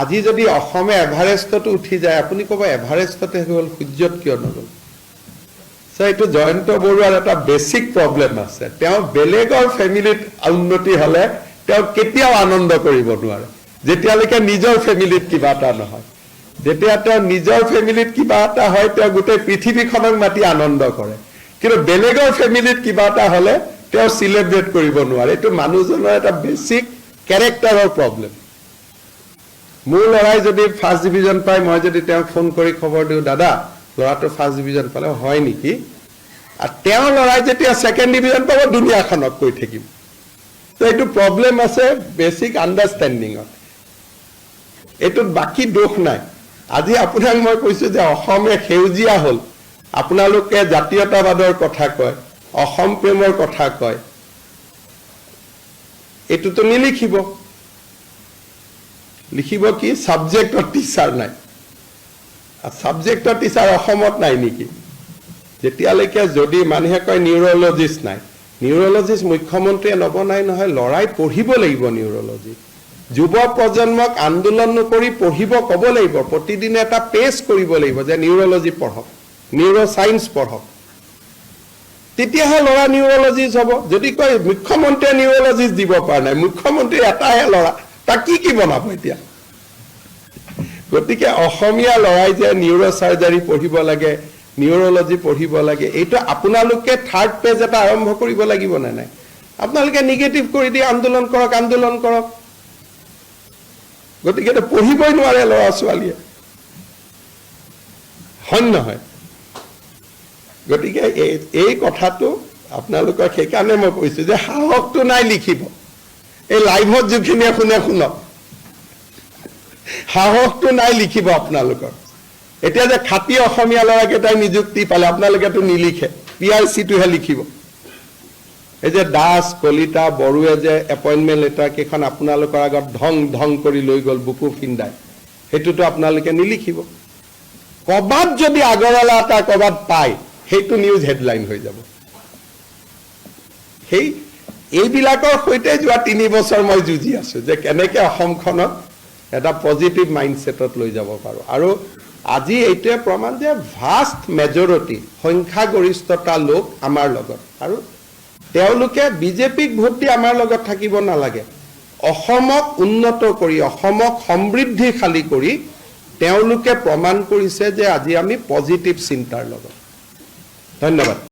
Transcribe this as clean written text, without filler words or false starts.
আজি যদি অসমে এভাৰেষ্টত উঠি যায় আপুনি ক'ব এভাৰেষ্টতে গ'ল সূৰ্যত কিয় নগ'ল এইটো জয়ন্ত বৰুৱাৰ এটা বেছিক প্ৰব্লেম আছে তেওঁ বেলেগৰ ফেমিলিত উন্নতি হ'লে তেওঁ কেতিয়াও আনন্দ কৰিব নোৱাৰে যেতিয়ালৈকে নিজৰ ফেমিলিত কিবা এটা নহয় যেতিয়া তেওঁ নিজৰ ফেমিলিত কিবা এটা হয় তেওঁ গোটেই পৃথিৱীখনক মাতি আনন্দ কৰে কিন্তু বেলেগৰ ফেমিলিত কিবা এটা হ'লে তেওঁ সিলেব্ৰেট কৰিব নোৱাৰে এইটো মানুহজনৰ এটা বেছিক ক্যাৰেক্টাৰৰ প্ৰব্লেম মোৰ লৰাই যদি ফাৰ্ষ্ট ডিভিজন পায় মই যদি তেওঁক ফোন কৰি খবৰ দিওঁ দাদা লৰাটো ফাৰ্ষ্ট ডিভিজন পালে হয় নেকি আৰু তেওঁ লৰাই যেতিয়া সেকেন্ড ডিভিজন পাব দুনিয়াখনক কৈ থাকিম তো এইটো প্ৰব্লেম আছে বেছিক আন্ডাৰষ্টেণ্ডিংত এইটো বাকি দোষ নাই আজি আপোনাক মই কৈছো যে অসমে সেউজীয়া হল আপোনালোকে জাতীয়তাবাদৰ কথা কয় অসম প্ৰেমৰ কথা কয় এইটোতো নিলিখিব লিখিব কি সাবজেক্টৰ টিচাৰ নাই সাবজেক্টৰ টিচাৰ অসমত নাই নেকি যেতিয়ালৈকে যদি মানুহে কয় নিউৰলজিষ্ট নাই নিউৰলজিষ্ট মুখ্যমন্ত্ৰীয়ে নবনাই নহয় লৰাই পঢ়িব লাগিব নিউৰলজি যুৱ প্ৰজন্মক আন্দোলন কৰি পঢ়িব ক'ব লাগিব প্ৰতিদিনে এটা পেজ কৰিব লাগিব যে নিউৰলজি পঢ়ক নিউৰো সায়েন্স পঢ়ক তেতিয়াহে লৰা নিউৰলজিষ্ট হ'ব যদি কয় মুখ্যমন্ত্ৰীয়ে নিউৰলজিষ্ট দিব পৰা নাই মুখ্যমন্ত্ৰী এটাহে লৰা তা কি বনাব এতিয়া গতিকে অসমীয়া লৰাই যে নিউৰো সাৰ্জাৰী পঢ়িব লাগে নিউৰলজি পঢ়িব লাগে এইটো আপোনালোকে থাৰ্ড পেজ এটা আৰম্ভ কৰিব লাগিব না নাই আপোনালোকে নেগেটিভ কৰি দি আন্দোলন কৰক গতিকে এটা পঢ়িবই নোৱাৰে লৰা ছোৱালীয়ে হয় নহয় গতিকে এই কথাটো আপোনালোকৰ সেইকাৰণে মই কৈছো যে সাহসটো নাই লিখিব এই লাইভত যিখিনি শুনক সাহসটো নাই লিখিব আপোনালোকৰ এতিয়া যে খাতি অসমীয়া লৰাকেইটাই নিযুক্তি পালে আপোনালোকেতো নিলিখে পিআৰচিটোহে লিখিব এই যে দাস কলিতা বৰুৱে যে এপইণ্টমেণ্ট লেটাৰ কেইখন আপোনালোকৰ আগত ঢং কৰি লৈ গ'ল বুকু ফিন্দাই সেইটোতো আপোনালোকে নিলিখিব কবাত যদি আগৰৱালা এটা কবাত পায় সেইটো নিউজ হেডলাইন হৈ যাব সেই এইবিলাকৰ সৈতে যোৱা 3 বছৰ মই যুঁজি আছো যে কেনেকৈ অসমখনক এটা পজিটিভ মাইণ্ডছেটত লৈ যাব পাৰো আৰু আজি এইটোৱে প্ৰমাণ যে ভাষ্ট মেজৰিটি সংখ্যাগৰিষ্ঠতা লোক আমাৰ লগত আৰু তেওঁলোকে বিজেপিক ভোট দি আমাৰ লগত থাকিব নালাগে অসমক উন্নত কৰি অসমক সমৃদ্ধিশালী কৰি তেওঁলোকে প্ৰমাণ কৰিছে যে আজি আমি পজিটিভ চিন্তাৰ লগত ধন্যবাদ